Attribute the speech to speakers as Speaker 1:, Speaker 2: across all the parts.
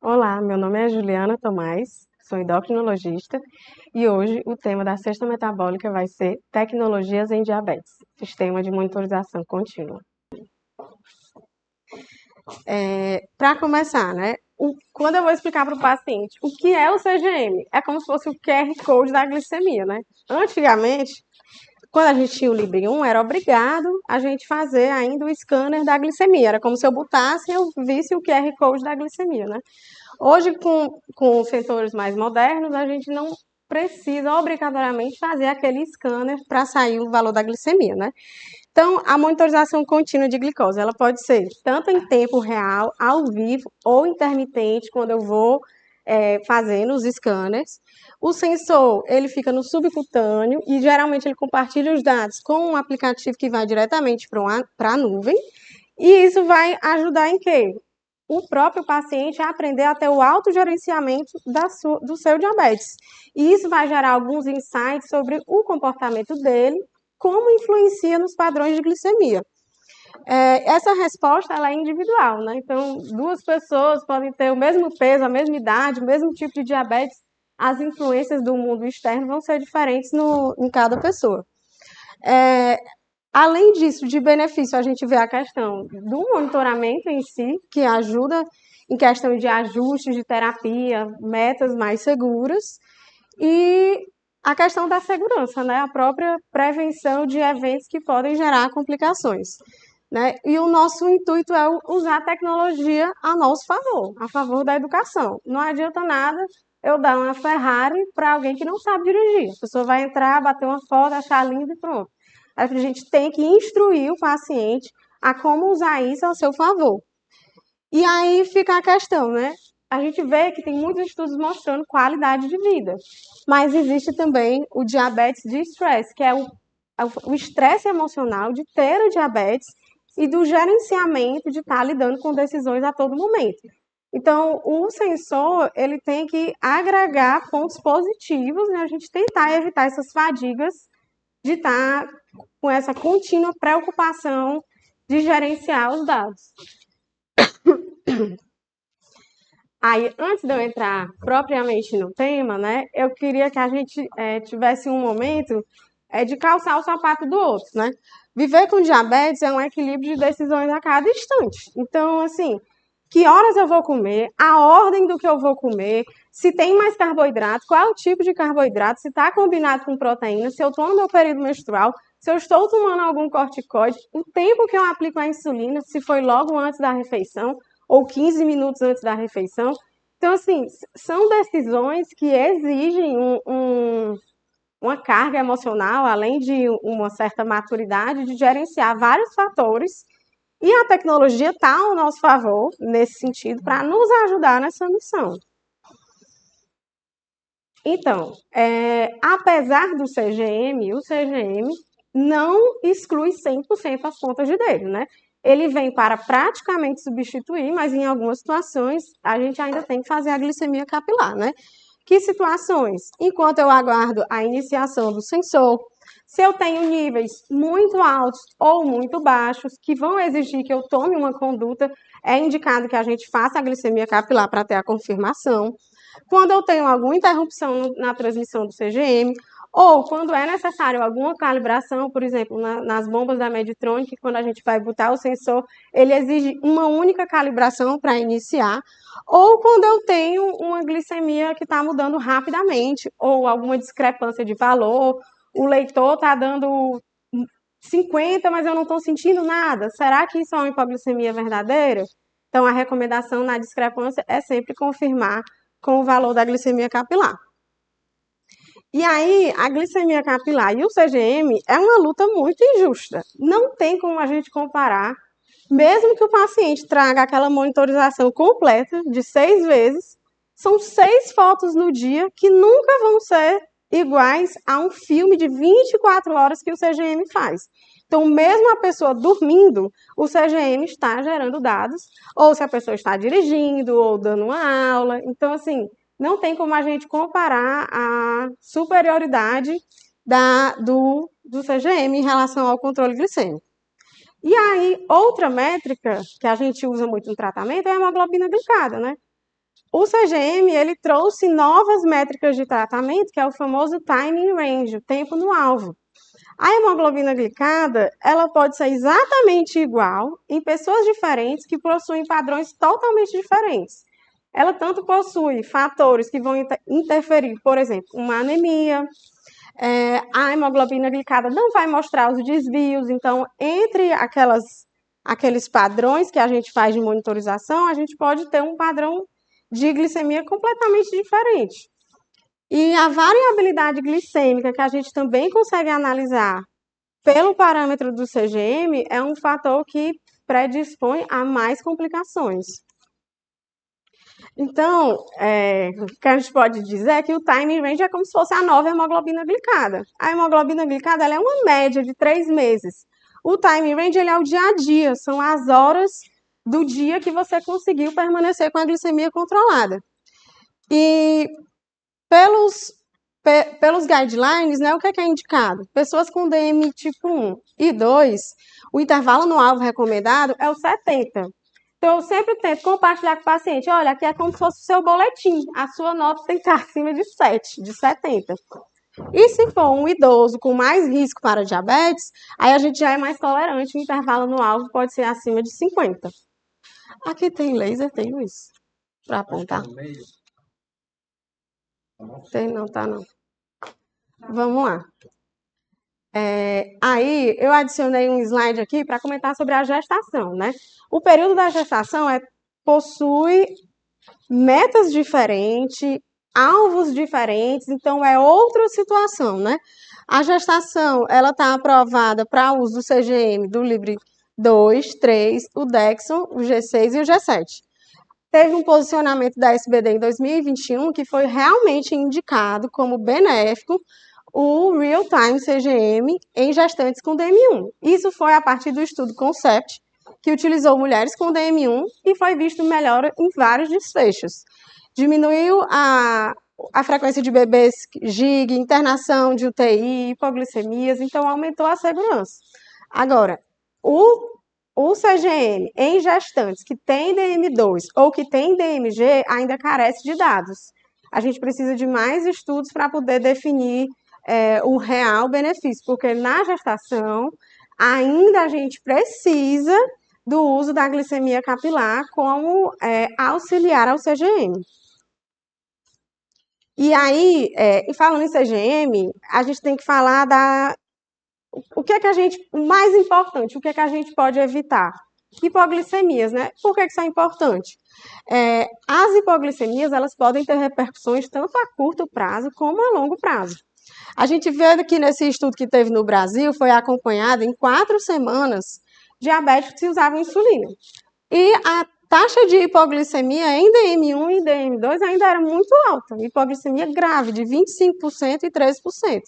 Speaker 1: Olá, meu nome é Juliana Tomás, sou endocrinologista e hoje o tema da cesta metabólica vai ser tecnologias em diabetes, sistema de monitorização contínua. Para começar, né, quando eu vou explicar para o paciente o que é o CGM, é como se fosse o QR Code da glicemia, né? Antigamente, quando a gente tinha o Libre 1, era obrigado a gente fazer ainda o scanner da glicemia, era como se eu botasse e eu visse o QR Code da glicemia, né? Hoje, com sensores mais modernos, a gente não precisa obrigatoriamente fazer aquele scanner para sair o valor da glicemia, né? Então, a monitorização contínua de glicose, ela pode ser tanto em tempo real, ao vivo, ou intermitente, quando eu vou fazendo os scanners. O sensor, ele fica no subcutâneo e geralmente ele compartilha os dados com um aplicativo que vai diretamente para a nuvem. E isso vai ajudar em quê? O próprio paciente a aprender a ter o autogerenciamento do seu diabetes. E isso vai gerar alguns insights sobre o comportamento dele, como influencia nos padrões de glicemia. Essa resposta ela é individual, né? Então, duas pessoas podem ter o mesmo peso, a mesma idade, o mesmo tipo de diabetes, as influências do mundo externo vão ser diferentes em cada pessoa. Além disso, de benefício, a gente vê a questão do monitoramento em si, que ajuda em questão de ajustes de terapia, metas mais seguras, e a questão da segurança, né? A própria prevenção de eventos que podem gerar complicações, né? E o nosso intuito é usar a tecnologia a nosso favor, a favor da educação. Não adianta nada eu dar uma Ferrari para alguém que não sabe dirigir. A pessoa vai entrar, bater uma foto, achar lindo e pronto. A gente tem que instruir o paciente a como usar isso ao seu favor. E aí fica a questão, né? A gente vê que tem muitos estudos mostrando qualidade de vida, mas existe também o diabetes de estresse, que é o estresse emocional de ter o diabetes e do gerenciamento de estar lidando com decisões a todo momento. Então, o sensor, ele tem que agregar pontos positivos, né? A gente tentar evitar essas fadigas de estar com essa contínua preocupação de gerenciar os dados. Aí, antes de eu entrar propriamente no tema, né, eu queria que a gente tivesse um momento de calçar o sapato do outro, né? Viver com diabetes é um equilíbrio de decisões a cada instante. Então, assim, que horas eu vou comer, a ordem do que eu vou comer, se tem mais carboidrato, qual é o tipo de carboidrato, se está combinado com proteína, se eu estou no meu período menstrual, se eu estou tomando algum corticoide, o tempo que eu aplico a insulina, se foi logo antes da refeição ou 15 minutos antes da refeição. Então, assim, são decisões que exigem uma carga emocional, além de uma certa maturidade, de gerenciar vários fatores. E a tecnologia está ao nosso favor, nesse sentido, para nos ajudar nessa missão. Então, apesar do CGM, o CGM não exclui 100% as pontas de dedo, né? Ele vem para praticamente substituir, mas em algumas situações a gente ainda tem que fazer a glicemia capilar, né? Que situações? Enquanto eu aguardo a iniciação do sensor, se eu tenho níveis muito altos ou muito baixos, que vão exigir que eu tome uma conduta, é indicado que a gente faça a glicemia capilar para ter a confirmação. Quando eu tenho alguma interrupção na transmissão do CGM, ou quando é necessário alguma calibração, por exemplo, nas bombas da Medtronic, quando a gente vai botar o sensor, ele exige uma única calibração para iniciar, ou quando eu tenho uma glicemia que está mudando rapidamente, ou alguma discrepância de valor, o leitor está dando 50, mas eu não estou sentindo nada. Será que isso é uma hipoglicemia verdadeira? Então, a recomendação na discrepância é sempre confirmar com o valor da glicemia capilar. E aí, a glicemia capilar e o CGM é uma luta muito injusta. Não tem como a gente comparar, mesmo que o paciente traga aquela monitorização completa de 6 vezes, são 6 fotos no dia que nunca vão ser iguais a um filme de 24 horas que o CGM faz. Então, mesmo a pessoa dormindo, o CGM está gerando dados, ou se a pessoa está dirigindo, ou dando uma aula. Então, assim, não tem como a gente comparar a superioridade do CGM em relação ao controle glicêmico. E aí, outra métrica que a gente usa muito no tratamento é a hemoglobina glicada, né? O CGM, ele trouxe novas métricas de tratamento, que é o famoso time in range, o tempo no alvo. A hemoglobina glicada, ela pode ser exatamente igual em pessoas diferentes que possuem padrões totalmente diferentes. Ela tanto possui fatores que vão interferir, por exemplo, uma anemia, a hemoglobina glicada não vai mostrar os desvios, então, entre aqueles padrões que a gente faz de monitorização, a gente pode ter um padrão de glicemia completamente diferente. E a variabilidade glicêmica, que a gente também consegue analisar pelo parâmetro do CGM, é um fator que predispõe a mais complicações. Então, o que a gente pode dizer é que o time range é como se fosse a nova hemoglobina glicada. A hemoglobina glicada ela é uma média de 3 meses. O time range ele é o dia a dia, são as horas do dia que você conseguiu permanecer com a glicemia controlada. E pelos guidelines, né, o que é indicado? Pessoas com DM tipo 1 e 2, o intervalo no alvo recomendado é o 70. Então, eu sempre tento compartilhar com o paciente, olha, aqui é como se fosse o seu boletim, a sua nota tem que estar acima de 7, de 70. E se for um idoso com mais risco para diabetes, aí a gente já é mais tolerante, o intervalo no alvo pode ser acima de 50. Aqui tem laser, tem Luiz, para apontar? Tem não, tá não. Vamos lá. Aí, eu adicionei um slide aqui para comentar sobre a gestação, né? O período da gestação possui metas diferentes, alvos diferentes, então é outra situação, né? A gestação, ela está aprovada para uso do CGM, do Libre 2, 3, o Dexon, o G6 e o G7. Teve um posicionamento da SBD em 2021 que foi realmente indicado como benéfico o Real-Time CGM em gestantes com DM1. Isso foi a partir do estudo Concept, que utilizou mulheres com DM1 e foi visto melhora em vários desfechos. Diminuiu a frequência de bebês GIG, internação de UTI, hipoglicemias, então aumentou a segurança. Agora, o CGM em gestantes que tem DM2 ou que tem DMG ainda carece de dados. A gente precisa de mais estudos para poder definir o real benefício, porque na gestação ainda a gente precisa do uso da glicemia capilar como auxiliar ao CGM. E aí, falando em CGM, a gente tem que falar o mais importante, o que a gente pode evitar? Hipoglicemias, né? Por que isso é importante? As hipoglicemias, elas podem ter repercussões tanto a curto prazo como a longo prazo. A gente vê aqui nesse estudo que teve no Brasil, foi acompanhado em 4 semanas diabéticos que usavam insulina. E a taxa de hipoglicemia em DM1 e DM2 ainda era muito alta, hipoglicemia grave, de 25% e 13%.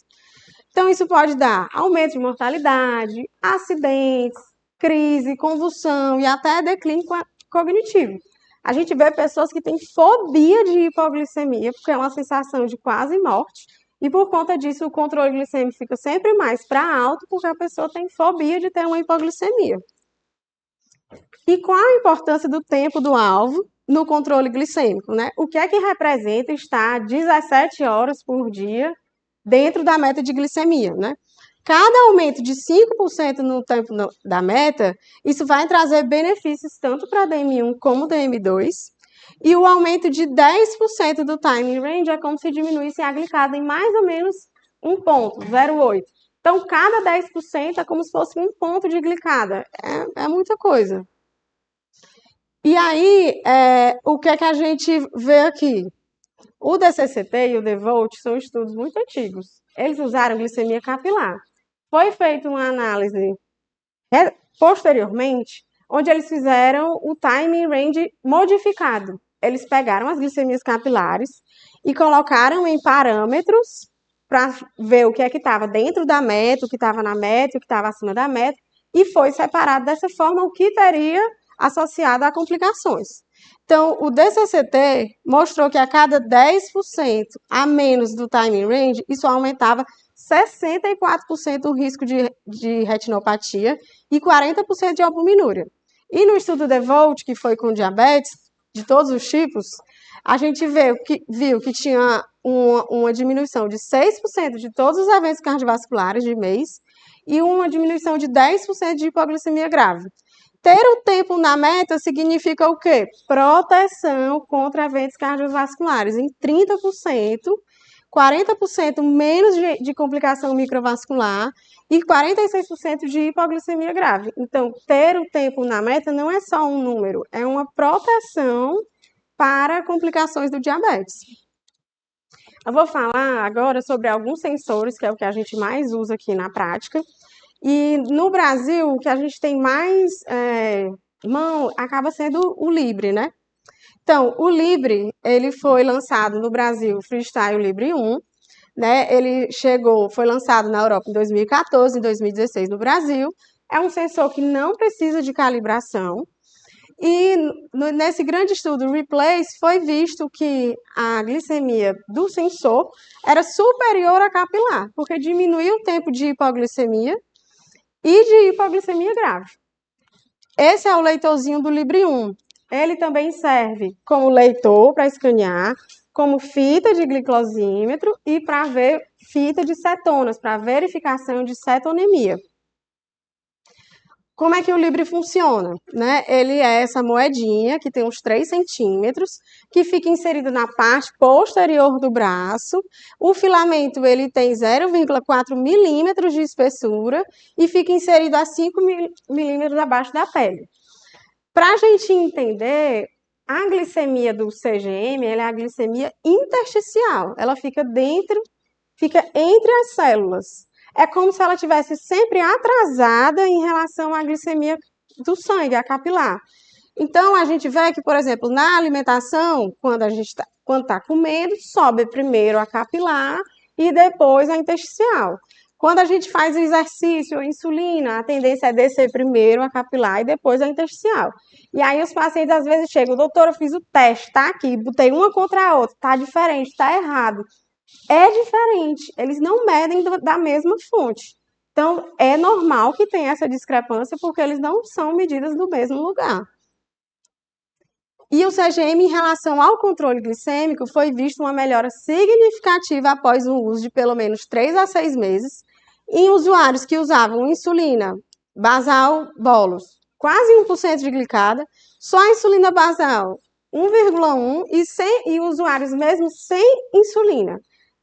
Speaker 1: Então, isso pode dar aumento de mortalidade, acidentes, crise, convulsão e até declínio cognitivo. A gente vê pessoas que têm fobia de hipoglicemia, porque é uma sensação de quase morte, e por conta disso o controle glicêmico fica sempre mais para alto, porque a pessoa tem fobia de ter uma hipoglicemia. E qual a importância do tempo do alvo no controle glicêmico, né? O que é que representa estar 17 horas por dia dentro da meta de glicemia, né? Cada aumento de 5% no tempo da meta, isso vai trazer benefícios tanto para DM1 como DM2, e o aumento de 10% do time range é como se diminuísse a glicada em mais ou menos 1 ponto, 0,8. Então, cada 10% é como se fosse 1 ponto de glicada. É muita coisa. E aí, o que é que a gente vê aqui? O DCCT e o DEVOLT são estudos muito antigos. Eles usaram glicemia capilar. Foi feita uma análise posteriormente, onde eles fizeram o time range modificado. Eles pegaram as glicemias capilares e colocaram em parâmetros para ver o que é que estava dentro da meta, o que estava na meta, o que estava acima da meta, e foi separado dessa forma o que teria associado a complicações. Então, o DCCT mostrou que a cada 10% a menos do time range, isso aumentava 64% o risco de retinopatia e 40% de albuminúria. E no estudo DEVOLT, que foi com diabetes, de todos os tipos, a gente viu que tinha uma diminuição de 6% de todos os eventos cardiovasculares de mês e uma diminuição de 10% de hipoglicemia grave. Ter o tempo na meta significa o quê? Proteção contra eventos cardiovasculares em 30%, 40% menos de complicação microvascular e 46% de hipoglicemia grave. Então, ter o tempo na meta não é só um número, é uma proteção para complicações do diabetes. Eu vou falar agora sobre alguns sensores, que é o que a gente mais usa aqui na prática. E no Brasil, o que a gente tem mais mão acaba sendo o Libre, né? Então, o Libre, ele foi lançado no Brasil, o Freestyle Libre 1, né? Ele foi lançado na Europa em 2014, em 2016 no Brasil. É um sensor que não precisa de calibração. E nesse grande estudo Replace foi visto que a glicemia do sensor era superior à capilar, porque diminuiu o tempo de hipoglicemia e de hipoglicemia grave. Esse é o leitorzinho do Libre 1. Ele também serve como leitor para escanear, como fita de glicosímetro e para ver fita de cetonas, para verificação de cetonemia. Como é que o Libre funciona? Né? Ele é essa moedinha que tem uns 3 centímetros, que fica inserido na parte posterior do braço. O filamento ele tem 0,4 milímetros de espessura e fica inserido a 5 milímetros abaixo da pele. Para a gente entender, a glicemia do CGM ela é a glicemia intersticial. Ela fica entre as células. É como se ela estivesse sempre atrasada em relação à glicemia do sangue, a capilar. Então, a gente vê que, por exemplo, na alimentação, quando está comendo, sobe primeiro a capilar e depois a intersticial. Quando a gente faz o exercício, a insulina, a tendência é descer primeiro a capilar e depois a intersticial. E aí os pacientes às vezes chegam, doutor, eu fiz o teste, tá aqui, botei uma contra a outra, tá diferente, tá errado. É diferente, eles não medem da mesma fonte. Então, é normal que tenha essa discrepância, porque eles não são medidas do mesmo lugar. E o CGM, em relação ao controle glicêmico, foi visto uma melhora significativa após o uso de pelo menos 3 a 6 meses, em usuários que usavam insulina basal bolus, quase 1% de glicada, só a insulina basal 1,1 e usuários mesmo sem insulina.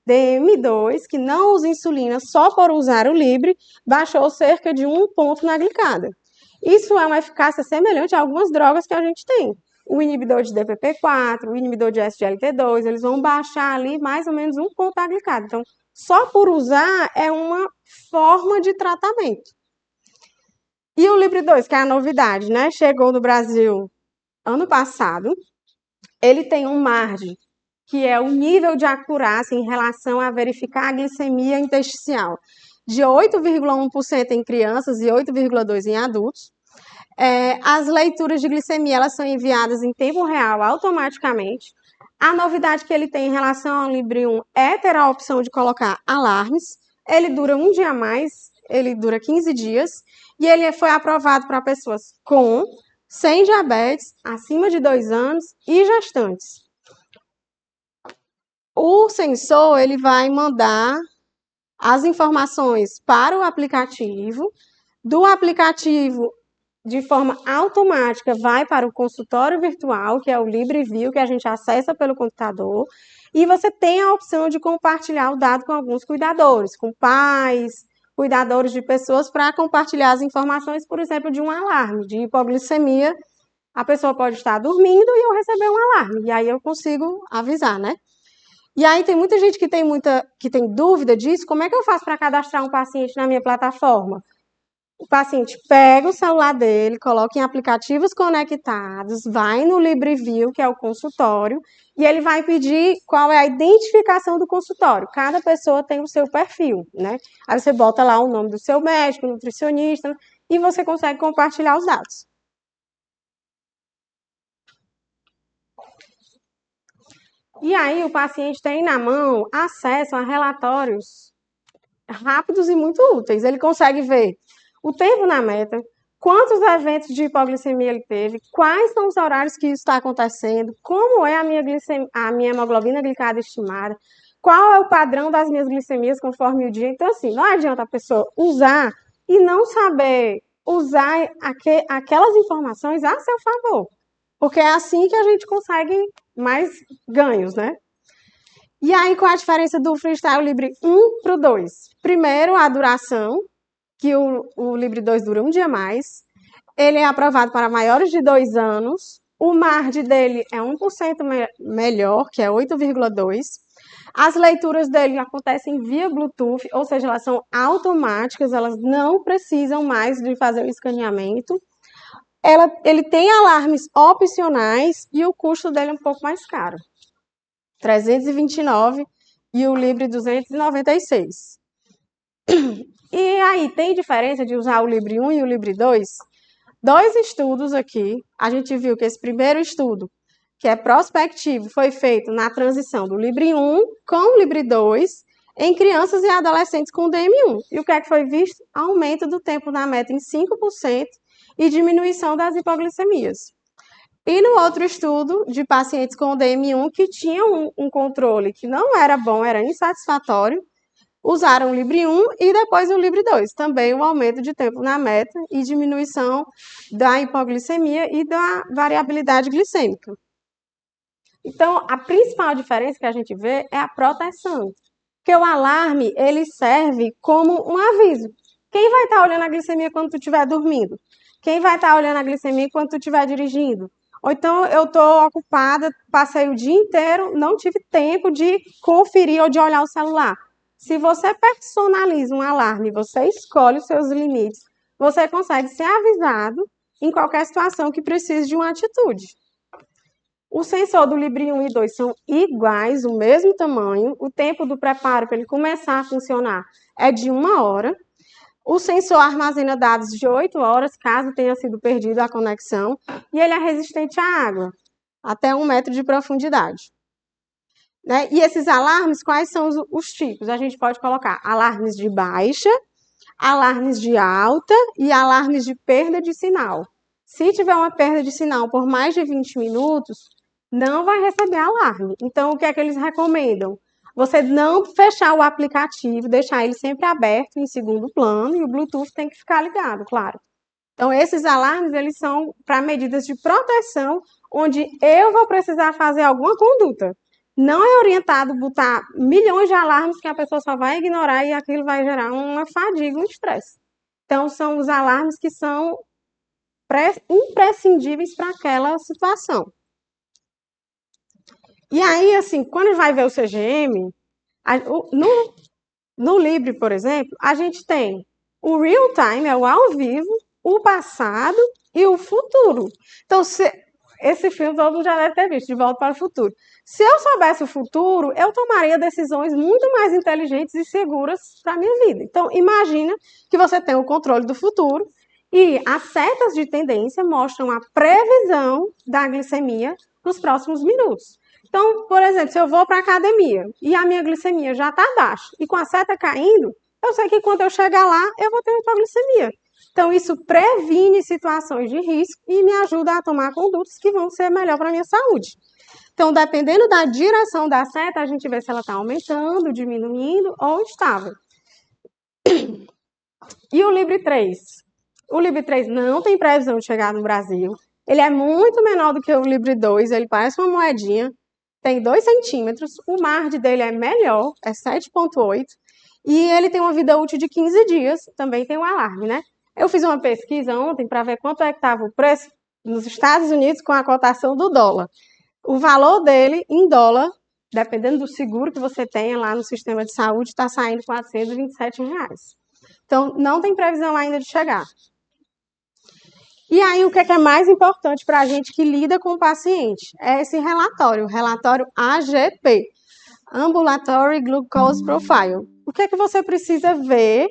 Speaker 1: DM2, que não usa insulina só por usar o Libre, baixou cerca de 1 ponto na glicada. Isso é uma eficácia semelhante a algumas drogas que a gente tem. O inibidor de DPP-4, o inibidor de SGLT2, eles vão baixar ali mais ou menos 1 ponto na glicada. Então, só por usar é uma forma de tratamento. E o Libre 2, que é a novidade, né? Chegou no Brasil ano passado. Ele tem um margem, que é o nível de acurácia em relação a verificar a glicemia intersticial, de 8,1% em crianças e 8,2% em adultos. As leituras de glicemia elas são enviadas em tempo real, automaticamente. A novidade que ele tem em relação ao Libre 1 é ter a opção de colocar alarmes. Ele dura 1 dia a mais, ele dura 15 dias, e ele foi aprovado para pessoas com, sem diabetes, acima de 2 anos e gestantes. O sensor ele vai mandar as informações para o aplicativo, do aplicativo de forma automática vai para o consultório virtual, que é o LibreView, que a gente acessa pelo computador, e você tem a opção de compartilhar o dado com alguns cuidadores, com pais, cuidadores de pessoas, para compartilhar as informações, por exemplo, de um alarme de hipoglicemia. A pessoa pode estar dormindo e eu receber um alarme, e aí eu consigo avisar, né? E aí tem muita gente que tem dúvida disso, como é que eu faço para cadastrar um paciente na minha plataforma? O paciente pega o celular dele, coloca em aplicativos conectados, vai no LibreView, que é o consultório, e ele vai pedir qual é a identificação do consultório. Cada pessoa tem o seu perfil, né? Aí você bota lá o nome do seu médico, nutricionista, e você consegue compartilhar os dados. E aí o paciente tem na mão acesso a relatórios rápidos e muito úteis. Ele consegue ver o tempo na meta, quantos eventos de hipoglicemia ele teve, quais são os horários que isso está acontecendo, como é a minha hemoglobina glicada estimada, qual é o padrão das minhas glicemias conforme o dia. Então, assim, não adianta a pessoa usar e não saber usar aquelas informações a seu favor, porque é assim que a gente consegue mais ganhos, né? E aí, qual a diferença do Freestyle Libre 1 para o 2? Primeiro, a duração, que o Libre 2 dura um dia mais. Ele é aprovado para maiores de 2 anos. O MARD dele é 1% melhor, que é 8,2. As leituras dele acontecem via Bluetooth, ou seja, elas são automáticas, elas não precisam mais de fazer o escaneamento. Ele tem alarmes opcionais e o custo dele é um pouco mais caro. 329 e o Libre 296. E aí, tem diferença de usar o Libre 1 e o Libre 2? Dois estudos aqui, a gente viu que esse primeiro estudo, que é prospectivo, foi feito na transição do Libre 1 com o Libre 2 em crianças e adolescentes com DM1. E o que é que foi visto? Aumento do tempo na meta em 5% e diminuição das hipoglicemias. E no outro estudo de pacientes com DM1 que tinham um controle que não era bom, era insatisfatório, usaram o Libre 1 e depois o Libre 2. Também um aumento de tempo na meta e diminuição da hipoglicemia e da variabilidade glicêmica. Então, a principal diferença que a gente vê é a proteção. Porque o alarme, ele serve como um aviso. Quem vai estar olhando a glicemia quando tu estiver dormindo? Quem vai estar olhando a glicemia quando tu estiver dirigindo? Ou então, eu estou ocupada, passei o dia inteiro, não tive tempo de conferir ou de olhar o celular. Se você personaliza um alarme, você escolhe os seus limites, você consegue ser avisado em qualquer situação que precise de uma atitude. O sensor do Libre 1 e 2 são iguais, o mesmo tamanho. O tempo do preparo para ele começar a funcionar é de 1 hora. O sensor armazena dados de 8 horas, caso tenha sido perdida a conexão. E ele é resistente à água, até 1 metro de profundidade. Né? E esses alarmes, quais são os tipos? A gente pode colocar alarmes de baixa, alarmes de alta e alarmes de perda de sinal. Se tiver uma perda de sinal por mais de 20 minutos, não vai receber alarme. Então, o que é que eles recomendam? Você não fechar o aplicativo, deixar ele sempre aberto em segundo plano e o Bluetooth tem que ficar ligado, claro. Então, esses alarmes, eles são para medidas de proteção, onde eu vou precisar fazer alguma conduta. Não é orientado botar milhões de alarmes que a pessoa só vai ignorar e aquilo vai gerar uma fadiga, um estresse. Então, são os alarmes que são imprescindíveis para aquela situação. E aí, assim, quando vai ver o CGM, no Libre, por exemplo, a gente tem o real time, é o ao vivo, o passado e o futuro. Então, esse filme todo mundo já deve ter visto, De Volta para o Futuro. Se eu soubesse o futuro, eu tomaria decisões muito mais inteligentes e seguras para a minha vida. Então, imagina que você tem o controle do futuro e as setas de tendência mostram a previsão da glicemia nos próximos minutos. Então, por exemplo, se eu vou para a academia e a minha glicemia já está baixa e com a seta caindo, eu sei que quando eu chegar lá, eu vou ter hipoglicemia. Então, isso previne situações de risco e me ajuda a tomar condutas que vão ser melhor para a minha saúde. Então, dependendo da direção da seta, a gente vê se ela está aumentando, diminuindo ou estável. E o Libre 3? O Libre 3 não tem previsão de chegar no Brasil. Ele é muito menor do que o Libre 2, ele parece uma moedinha. Tem 2 centímetros, o MARD dele é melhor, é 7,8, e ele tem uma vida útil de 15 dias, também tem um alarme, né? Eu fiz uma pesquisa ontem para ver quanto é que estava o preço nos Estados Unidos com a cotação do dólar. O valor dele, em dólar, dependendo do seguro que você tenha lá no sistema de saúde, está saindo R$ 427. Então, não tem previsão ainda de chegar. E aí, o que é mais importante para a gente que lida com o paciente? É esse relatório, o relatório AGP, Ambulatory Glucose Profile. O que é que você precisa ver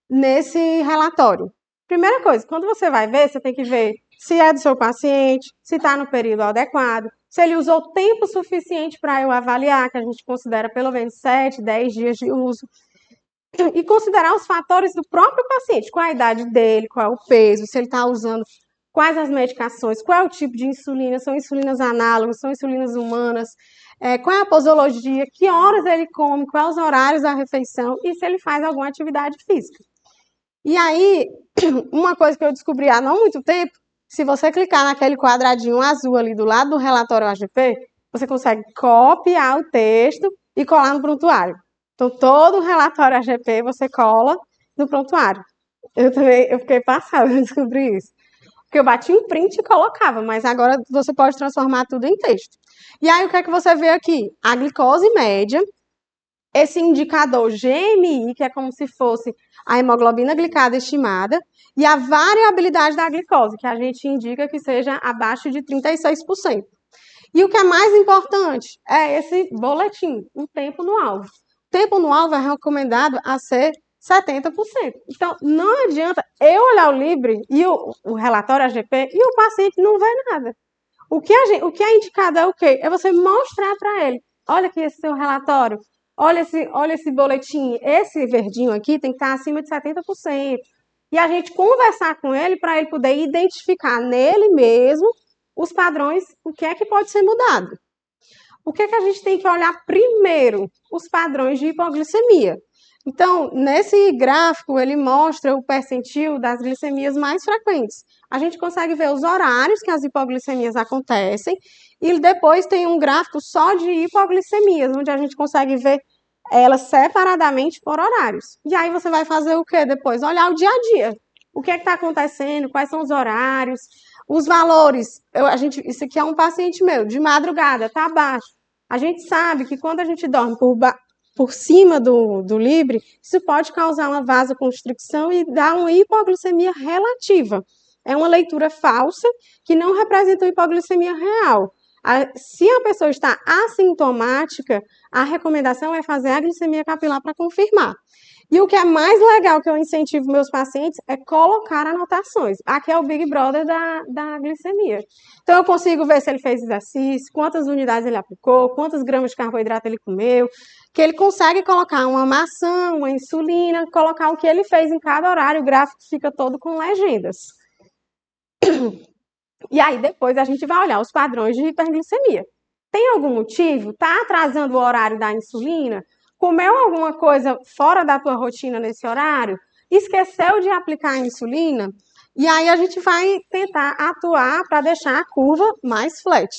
Speaker 1: nesse relatório? Primeira coisa, quando você vai ver, você tem que ver se é do seu paciente, se está no período adequado, se ele usou tempo suficiente para eu avaliar, que a gente considera pelo menos 7, 10 dias de uso. e considerar os fatores do próprio paciente, qual a idade dele, qual é o peso, se ele está usando quais as medicações, qual é o tipo de insulina, são insulinas análogas, são insulinas humanas, qual é a posologia, que horas ele come, quais os horários da refeição e se ele faz alguma atividade física. E aí, uma coisa que eu descobri há não muito tempo, se você clicar naquele quadradinho azul ali do lado do relatório AGP, você consegue copiar o texto e colar no prontuário. Então, todo o relatório AGP você cola no prontuário. Eu fiquei passada de descobrir isso. Porque eu bati um print e colocava, mas agora você pode transformar tudo em texto. E aí, o que é que você vê aqui? A glicose média, esse indicador GMI, que é como se fosse a hemoglobina glicada estimada, e a variabilidade da glicose, que a gente indica que seja abaixo de 36%. E o que é mais importante é esse boletim, o tempo no alvo. O tempo no alvo é recomendado a ser 70%. Então, não adianta eu olhar o Libre e o relatório AGP e o paciente não vê nada. O que é indicado é o quê? É você mostrar para ele. Olha aqui esse seu relatório. Olha esse boletim. Esse verdinho aqui tem que estar acima de 70%. E a gente conversar com ele para ele poder identificar nele mesmo os padrões, o que é que pode ser mudado. O que é que a gente tem que olhar primeiro? Os padrões de hipoglicemia. Então, nesse gráfico, ele mostra o percentil das glicemias mais frequentes. A gente consegue ver os horários que as hipoglicemias acontecem e depois tem um gráfico só de hipoglicemias, onde a gente consegue ver elas separadamente por horários. E aí você vai fazer o quê depois? Olhar o dia a dia. O que é que está acontecendo? Quais são os horários? Os valores. Isso aqui é um paciente meu, de madrugada, está baixo. A gente sabe que quando a gente dorme por cima do Libre, isso pode causar uma vasoconstricção e dar uma hipoglicemia relativa. É uma leitura falsa que não representa uma hipoglicemia real. Se a pessoa está assintomática, a recomendação é fazer a glicemia capilar para confirmar. E o que é mais legal que eu incentivo meus pacientes é colocar anotações. Aqui é o Big Brother da glicemia. Então, eu consigo ver se ele fez exercício, quantas unidades ele aplicou, quantos gramas de carboidrato ele comeu, que ele consegue colocar uma maçã, uma insulina, colocar o que ele fez em cada horário, o gráfico fica todo com legendas. E aí, depois, a gente vai olhar os padrões de hiperglicemia. Tem algum motivo? Está atrasando o horário da insulina? Comeu alguma coisa fora da tua rotina nesse horário? Esqueceu de aplicar a insulina? E aí a gente vai tentar atuar para deixar a curva mais flat.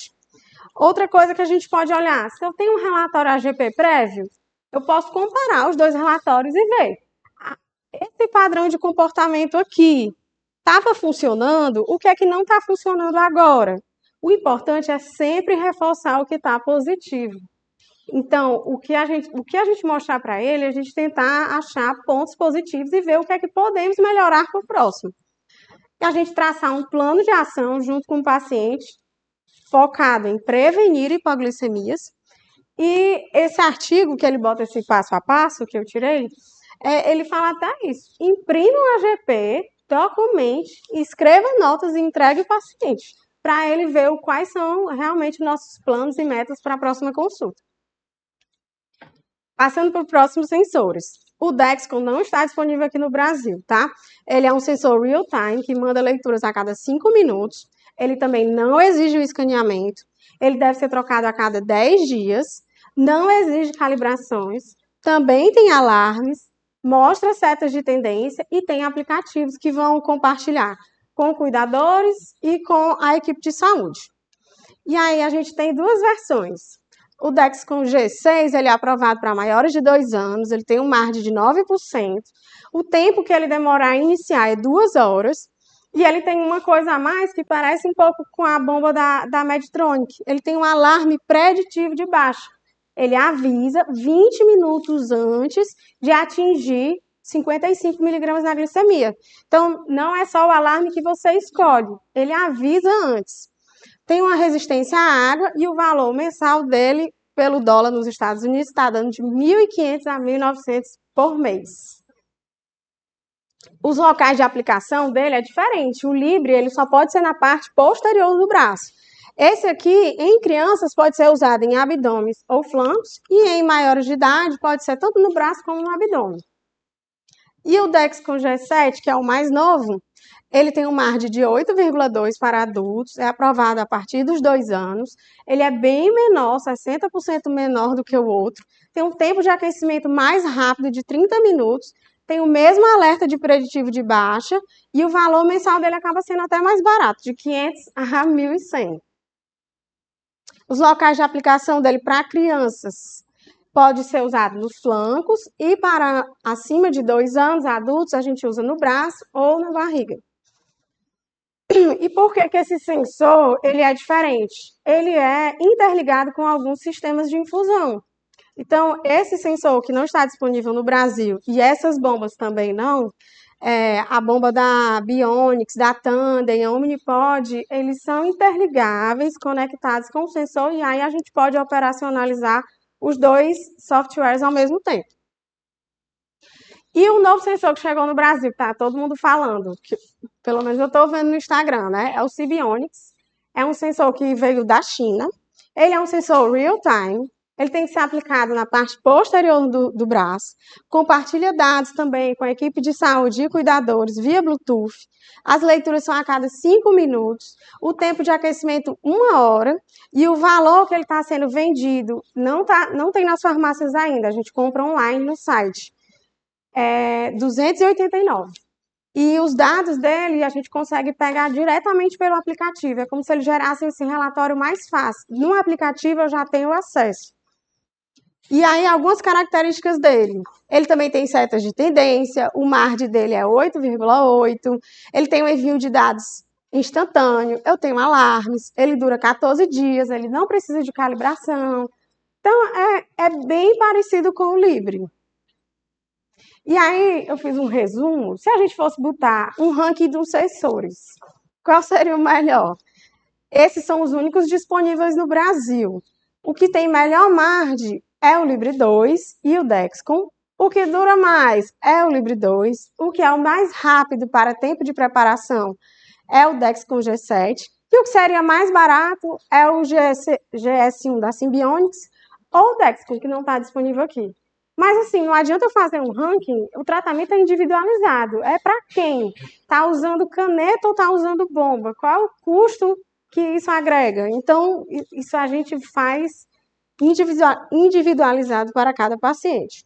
Speaker 1: Outra coisa que a gente pode olhar, se eu tenho um relatório AGP prévio, eu posso comparar os dois relatórios e ver. Esse padrão de comportamento aqui estava funcionando, o que é que não está funcionando agora? O importante é sempre reforçar o que está positivo. Então, o que a gente mostrar para ele, a gente tentar achar pontos positivos e ver o que é que podemos melhorar para o próximo. E a gente traçar um plano de ação junto com o paciente, focado em prevenir hipoglicemias. E esse artigo que ele bota esse passo a passo que eu tirei, ele fala até isso. Imprima um AGP, documente, escreva notas e entregue o paciente, para ele ver quais são realmente nossos planos e metas para a próxima consulta. Passando para os próximos sensores. O Dexcom não está disponível aqui no Brasil, tá? Ele é um sensor real-time que manda leituras a cada 5 minutos. Ele também não exige o escaneamento. Ele deve ser trocado a cada 10 dias. Não exige calibrações. Também tem alarmes. Mostra setas de tendência e tem aplicativos que vão compartilhar com cuidadores e com a equipe de saúde. E aí a gente tem duas versões. O Dexcom G6, ele é aprovado para maiores de 2 anos, ele tem um margem de 9%. O tempo que ele demorar a iniciar é 2 horas. E ele tem uma coisa a mais que parece um pouco com a bomba da Medtronic. Ele tem um alarme preditivo de baixa. Ele avisa 20 minutos antes de atingir 55 miligramas na glicemia. Então, não é só o alarme que você escolhe, ele avisa antes. Tem uma resistência à água e o valor mensal dele, pelo dólar nos Estados Unidos, está dando de 1.500 a 1.900 por mês. Os locais de aplicação dele é diferente. O Libre, ele só pode ser na parte posterior do braço. Esse aqui, em crianças, pode ser usado em abdômenes ou flancos e em maiores de idade pode ser tanto no braço como no abdômen. E o Dexcom G7, que é o mais novo, ele tem um margem de 8,2 para adultos, é aprovado a partir dos 2 anos. Ele é bem menor, 60% menor do que o outro. Tem um tempo de aquecimento mais rápido de 30 minutos. Tem o mesmo alerta de preditivo de baixa e o valor mensal dele acaba sendo até mais barato, de 500 a 1.100. Os locais de aplicação dele para crianças pode ser usado nos flancos e para acima de 2 anos, adultos, a gente usa no braço ou na barriga. E por que esse sensor ele é diferente? Ele é interligado com alguns sistemas de infusão. Então, esse sensor que não está disponível no Brasil e essas bombas também não, a bomba da Bionics, da Tandem, a Omnipod, eles são interligáveis, conectados com o sensor e aí a gente pode operacionalizar os dois softwares ao mesmo tempo. E o novo sensor que chegou no Brasil, que tá todo mundo falando, que pelo menos eu estou vendo no Instagram, né? É o Sibionics. É um sensor que veio da China. Ele é um sensor real-time. Ele tem que ser aplicado na parte posterior do braço. Compartilha dados também com a equipe de saúde e cuidadores via Bluetooth. As leituras são a cada 5 minutos. O tempo de aquecimento, 1 hora. E o valor que ele está sendo vendido não tem nas farmácias ainda. A gente compra online no site. É 289. E os dados dele a gente consegue pegar diretamente pelo aplicativo. É como se ele gerasse esse relatório mais fácil. No aplicativo eu já tenho acesso. E aí, algumas características dele. Ele também tem setas de tendência, o MARD dele é 8,8, ele tem um envio de dados instantâneo, eu tenho alarmes, ele dura 14 dias, ele não precisa de calibração. Então, é bem parecido com o Libre. E aí, eu fiz um resumo. Se a gente fosse botar um ranking dos sensores, qual seria o melhor? Esses são os únicos disponíveis no Brasil. O que tem melhor margem é o Libre 2 e o Dexcom. O que dura mais é o Libre 2. O que é o mais rápido para tempo de preparação é o Dexcom G7. E o que seria mais barato é o GS1 da Sibionics ou o Dexcom, que não está disponível aqui. Mas assim, não adianta eu fazer um ranking, o tratamento é individualizado. É para quem? Está usando caneta ou está usando bomba? Qual é o custo que isso agrega? Então, isso a gente faz individualizado para cada paciente.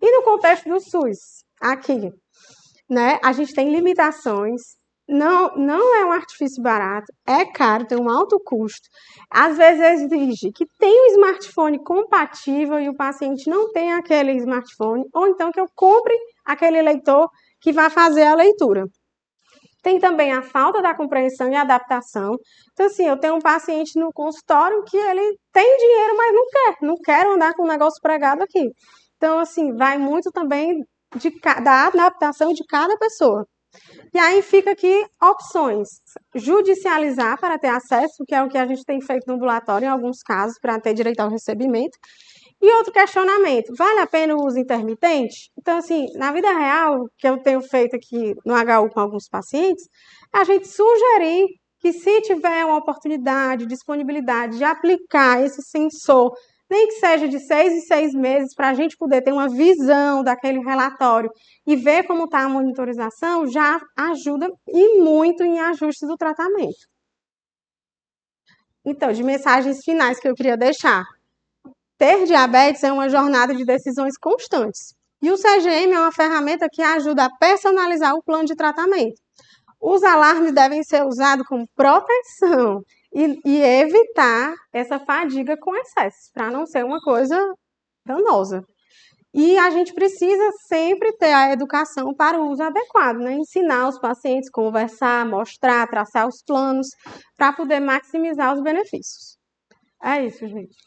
Speaker 1: E no contexto do SUS, aqui, né, a gente tem limitações, não é um artifício barato, é caro, tem um alto custo. Às vezes exige que tenha um smartphone compatível e o paciente não tem aquele smartphone, ou então que eu compre aquele leitor que vai fazer a leitura. Tem também a falta da compreensão e adaptação. Então, assim, eu tenho um paciente no consultório que ele tem dinheiro, mas não quer andar com o negócio pregado aqui. Então, assim, vai muito também da adaptação de cada pessoa. E aí fica aqui opções. Judicializar para ter acesso, que é o que a gente tem feito no ambulatório em alguns casos, para ter direito ao recebimento. E outro questionamento, vale a pena o uso intermitente? Então, assim, na vida real, que eu tenho feito aqui no HU com alguns pacientes, a gente sugerir que se tiver uma oportunidade, disponibilidade de aplicar esse sensor, nem que seja de 6 em 6 meses, para a gente poder ter uma visão daquele relatório e ver como está a monitorização, já ajuda e muito em ajuste do tratamento. Então, de mensagens finais que eu queria deixar. Ter diabetes é uma jornada de decisões constantes. E o CGM é uma ferramenta que ajuda a personalizar o plano de tratamento. Os alarmes devem ser usados como proteção e evitar essa fadiga com excesso, para não ser uma coisa danosa. E a gente precisa sempre ter a educação para o uso adequado, né? Ensinar os pacientes, conversar, mostrar, traçar os planos, para poder maximizar os benefícios. É isso, gente.